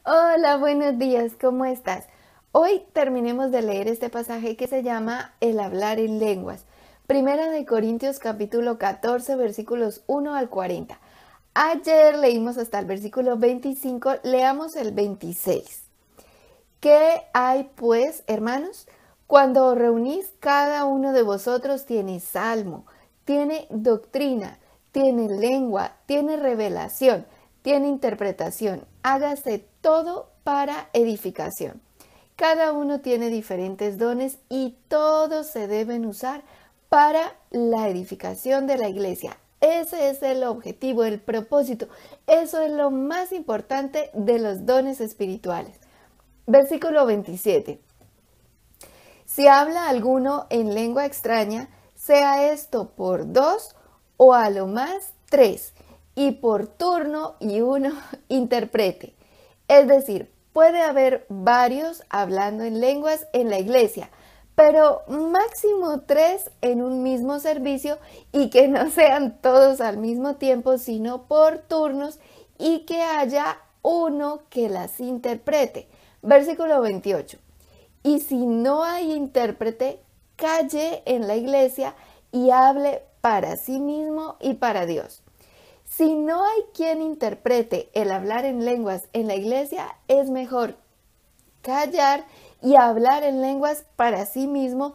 Hola, buenos días, ¿cómo estás? Hoy terminemos de leer este pasaje que se llama El hablar en lenguas. Primera de Corintios capítulo 14 versículos 1 al 40. Ayer leímos hasta el versículo 25, leamos el 26. ¿Qué hay pues, hermanos? Cuando os reunís, cada uno de vosotros tiene salmo, tiene doctrina, tiene lengua, tiene revelación, tiene interpretación. Hágase todo para edificación. Cada uno tiene diferentes dones y todos se deben usar para la edificación de la iglesia. Ese es el objetivo, el propósito. Eso es lo más importante de los dones espirituales. Versículo 27. Si habla alguno en lengua extraña, sea esto por 2 o a lo más 3, y por turno y uno interprete. Es decir, puede haber varios hablando en lenguas en la iglesia, pero máximo 3 en un mismo servicio y que no sean todos al mismo tiempo, sino por turnos y que haya uno que las interprete. Versículo 28. Y si no hay intérprete, calle en la iglesia y hable para sí mismo y para Dios. Si no hay quien interprete el hablar en lenguas en la iglesia, es mejor callar y hablar en lenguas para sí mismo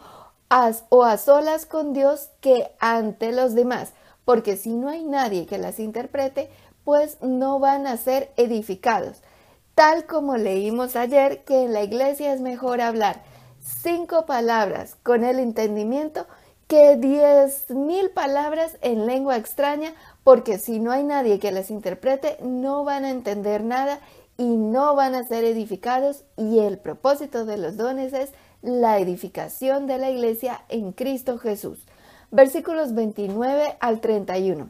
o a solas con Dios que ante los demás, porque si no hay nadie que las interprete, pues no van a ser edificados. Tal como leímos ayer que en la iglesia es mejor hablar 5 palabras con el entendimiento que 10,000 palabras en lengua extraña, porque si no hay nadie que las interprete, no van a entender nada y no van a ser edificados, y el propósito de los dones es la edificación de la iglesia en Cristo Jesús. Versículos 29 al 31.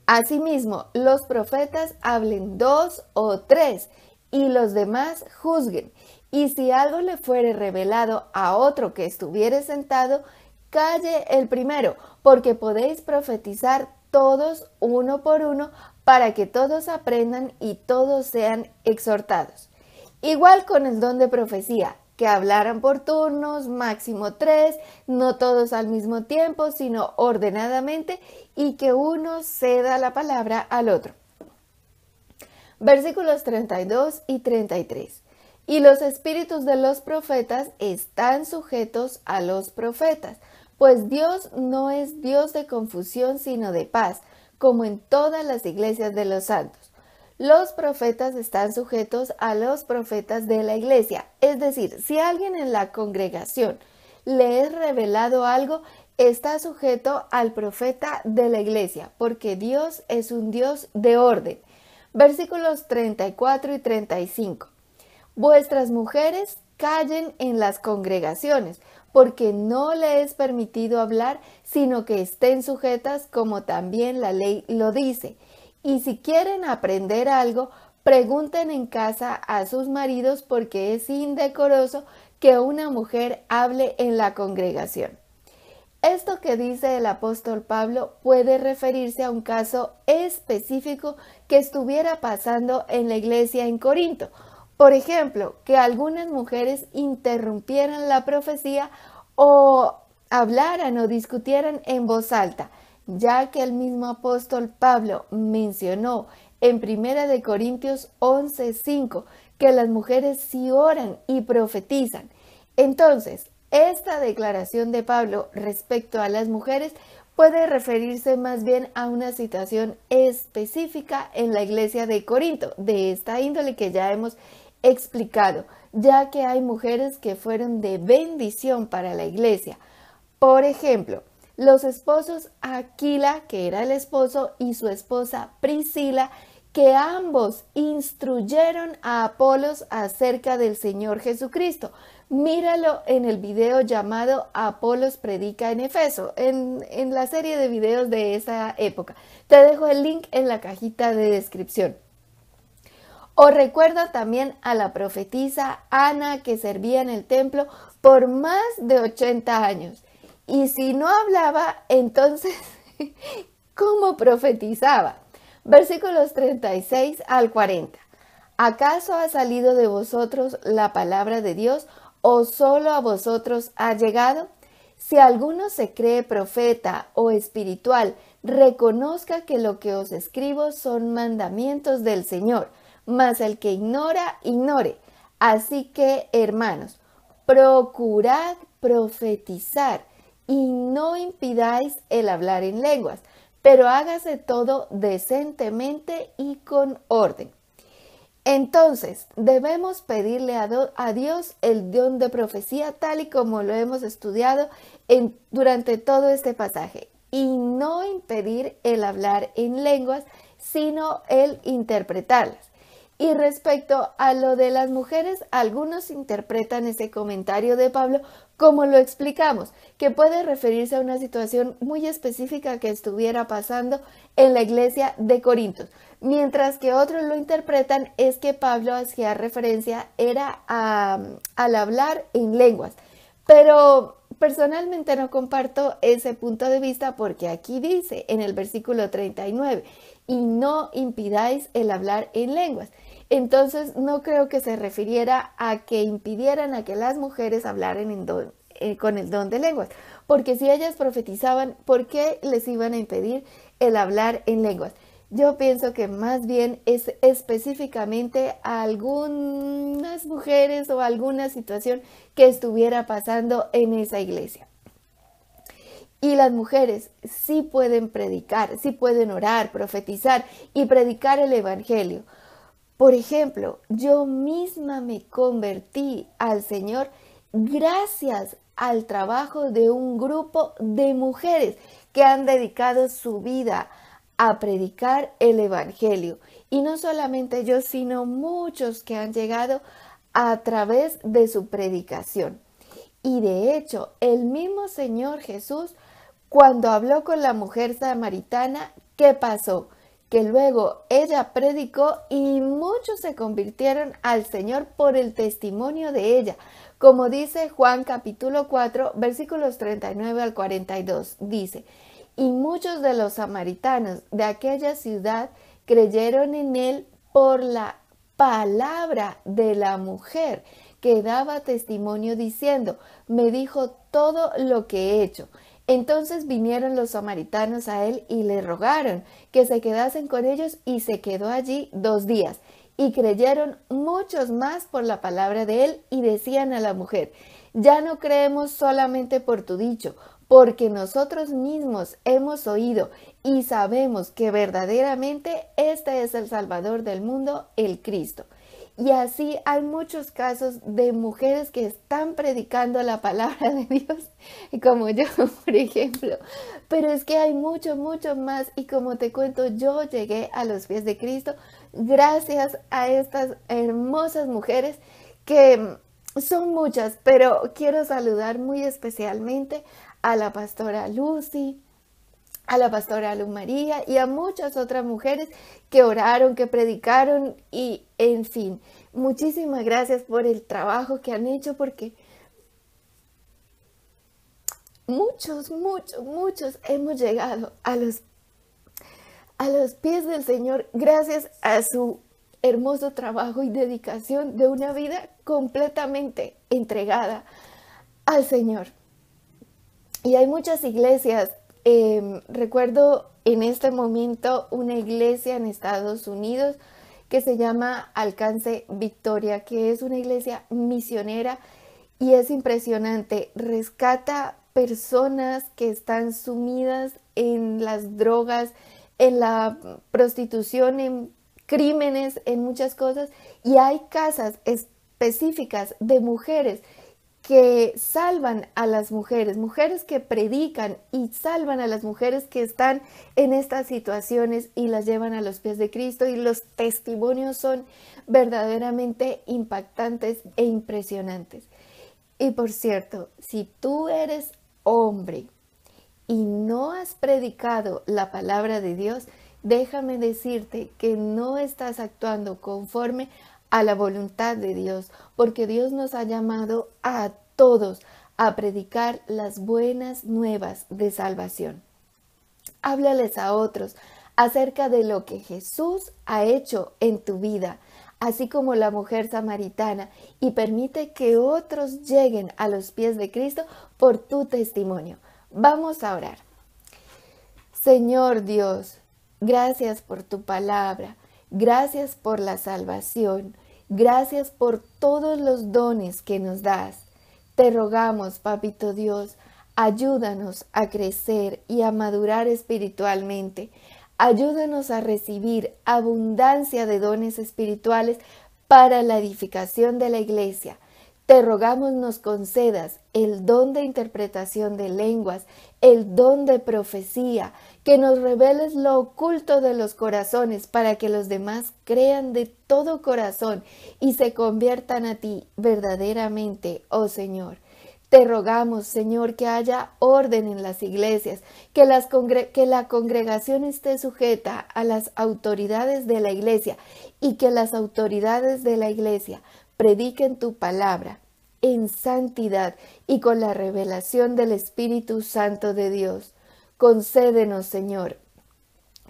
Asimismo, los profetas hablen 2 o 3, y los demás juzguen. Y si algo le fuere revelado a otro que estuviere sentado, calle el primero, porque podéis profetizar todos uno por uno, para que todos aprendan y todos sean exhortados. Igual con el don de profecía, que hablaran por turnos, máximo 3, no todos al mismo tiempo, sino ordenadamente, y que uno ceda la palabra al otro. Versículos 32 y 33. Y los espíritus de los profetas están sujetos a los profetas, pues Dios no es Dios de confusión, sino de paz, como en todas las iglesias de los santos. Los profetas están sujetos a los profetas de la iglesia. Es decir, si alguien en la congregación le es revelado algo, está sujeto al profeta de la iglesia, porque Dios es un Dios de orden. Versículos 34 y 35. Vuestras mujeres callen en las congregaciones, porque no le es permitido hablar, sino que estén sujetas, como también la ley lo dice. Y si quieren aprender algo, pregunten en casa a sus maridos, porque es indecoroso que una mujer hable en la congregación. Esto que dice el apóstol Pablo puede referirse a un caso específico que estuviera pasando en la iglesia en Corinto. Por ejemplo, que algunas mujeres interrumpieran la profecía o hablaran o discutieran en voz alta, ya que el mismo apóstol Pablo mencionó en 1 Corintios 11:5 que las mujeres sí oran y profetizan. Entonces, esta declaración de Pablo respecto a las mujeres puede referirse más bien a una situación específica en la iglesia de Corinto, de esta índole que ya hemos explicado, ya que hay mujeres que fueron de bendición para la iglesia. Por ejemplo, los esposos Aquila, que era el esposo, y su esposa Priscila, que ambos instruyeron a Apolos acerca del Señor Jesucristo. Míralo en el video llamado Apolos predica en Efeso, en la serie de videos de esa época. Te dejo el link en la cajita de descripción. O recuerda también a la profetisa Ana, que servía en el templo por más de 80 años. Y si no hablaba, entonces, ¿cómo profetizaba? Versículos 36 al 40. ¿Acaso ha salido de vosotros la palabra de Dios o solo a vosotros ha llegado? Si alguno se cree profeta o espiritual, reconozca que lo que os escribo son mandamientos del Señor, mas el que ignora, ignore. Así que, hermanos, procurad profetizar y no impidáis el hablar en lenguas, pero hágase todo decentemente y con orden. Entonces, debemos pedirle a Dios el don de profecía tal y como lo hemos estudiado durante todo este pasaje y no impedir el hablar en lenguas, sino el interpretarlas. Y respecto a lo de las mujeres, algunos interpretan ese comentario de Pablo como lo explicamos, que puede referirse a una situación muy específica que estuviera pasando en la iglesia de Corintios, mientras que otros lo interpretan es que Pablo hacía referencia al hablar en lenguas. Pero personalmente no comparto ese punto de vista porque aquí dice en el versículo 39, y no impidáis el hablar en lenguas. Entonces no creo que se refiriera a que impidieran a que las mujeres hablaran con el don de lenguas, porque si ellas profetizaban, ¿por qué les iban a impedir el hablar en lenguas? Yo pienso que más bien es específicamente a algunas mujeres o alguna situación que estuviera pasando en esa iglesia. Y las mujeres sí pueden predicar, sí pueden orar, profetizar y predicar el evangelio. Por ejemplo, yo misma me convertí al Señor gracias al trabajo de un grupo de mujeres que han dedicado su vida a predicar el evangelio. Y no solamente yo, sino muchos que han llegado a través de su predicación. Y de hecho, el mismo Señor Jesús, cuando habló con la mujer samaritana, ¿qué pasó? Que luego ella predicó y muchos se convirtieron al Señor por el testimonio de ella. Como dice Juan capítulo 4, versículos 39 al 42, dice, y muchos de los samaritanos de aquella ciudad creyeron en él por la palabra de la mujer que daba testimonio diciendo, me dijo todo lo que he hecho. Entonces vinieron los samaritanos a él y le rogaron que se quedasen con ellos y se quedó allí 2 días. Y creyeron muchos más por la palabra de él y decían a la mujer, ya no creemos solamente por tu dicho, porque nosotros mismos hemos oído y sabemos que verdaderamente este es el Salvador del mundo, el Cristo. Y así hay muchos casos de mujeres que están predicando la palabra de Dios, como yo, por ejemplo. Pero es que hay mucho, mucho más. Y como te cuento, yo llegué a los pies de Cristo gracias a estas hermosas mujeres que son muchas, pero quiero saludar muy especialmente a la pastora Lucy, a la pastora Lu María y a muchas otras mujeres que oraron, que predicaron y en fin, muchísimas gracias por el trabajo que han hecho porque muchos hemos llegado a los pies del Señor gracias a su hermoso trabajo y dedicación de una vida completamente entregada al Señor. Y hay muchas iglesias. Recuerdo en este momento una iglesia en Estados Unidos que se llama Alcance Victoria, que es una iglesia misionera y es impresionante. Rescata personas que están sumidas en las drogas, en la prostitución, en crímenes, en muchas cosas. Y hay casas específicas de mujeres que salvan a las mujeres, mujeres que predican y salvan a las mujeres que están en estas situaciones y las llevan a los pies de Cristo y los testimonios son verdaderamente impactantes e impresionantes. Y por cierto, si tú eres hombre y no has predicado la palabra de Dios, déjame decirte que no estás actuando conforme a la voluntad de Dios, porque Dios nos ha llamado a todos a predicar las buenas nuevas de salvación. Háblales a otros acerca de lo que Jesús ha hecho en tu vida. así como la mujer samaritana, y permite que otros lleguen a los pies de Cristo por tu testimonio. Vamos a orar. Señor Dios, gracias por tu palabra, gracias por la salvación, gracias por todos los dones que nos das. Te rogamos, Papito Dios, ayúdanos a crecer y a madurar espiritualmente. Ayúdanos a recibir abundancia de dones espirituales para la edificación de la iglesia. Te rogamos nos concedas el don de interpretación de lenguas, el don de profecía, que nos reveles lo oculto de los corazones para que los demás crean de todo corazón y se conviertan a ti verdaderamente, oh Señor. Te rogamos, Señor, que haya orden en las iglesias, que la congregación esté sujeta a las autoridades de la iglesia y que las autoridades de la iglesia prediquen tu palabra en santidad y con la revelación del Espíritu Santo de Dios. Concédenos, Señor,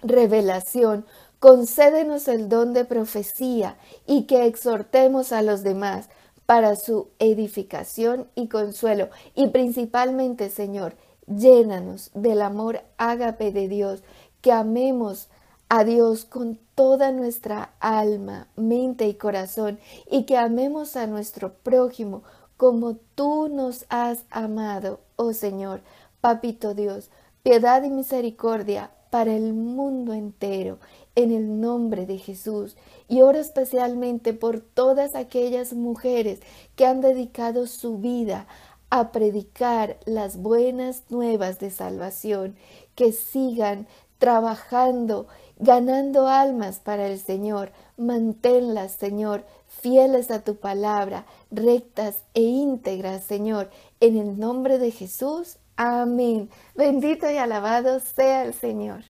revelación, concédenos el don de profecía y que exhortemos a los demás para su edificación y consuelo. Y principalmente, Señor, llénanos del amor ágape de Dios, que amemos a Dios con toda nuestra alma, mente y corazón, y que amemos a nuestro prójimo como tú nos has amado, oh Señor. Papito Dios, piedad y misericordia para el mundo entero, en el nombre de Jesús. Y oro especialmente por todas aquellas mujeres que han dedicado su vida a predicar las buenas nuevas de salvación, que sigan trabajando, ganando almas para el Señor. Manténlas, Señor, fieles a tu palabra, rectas e íntegras, Señor, en el nombre de Jesús. Amén. Bendito y alabado sea el Señor.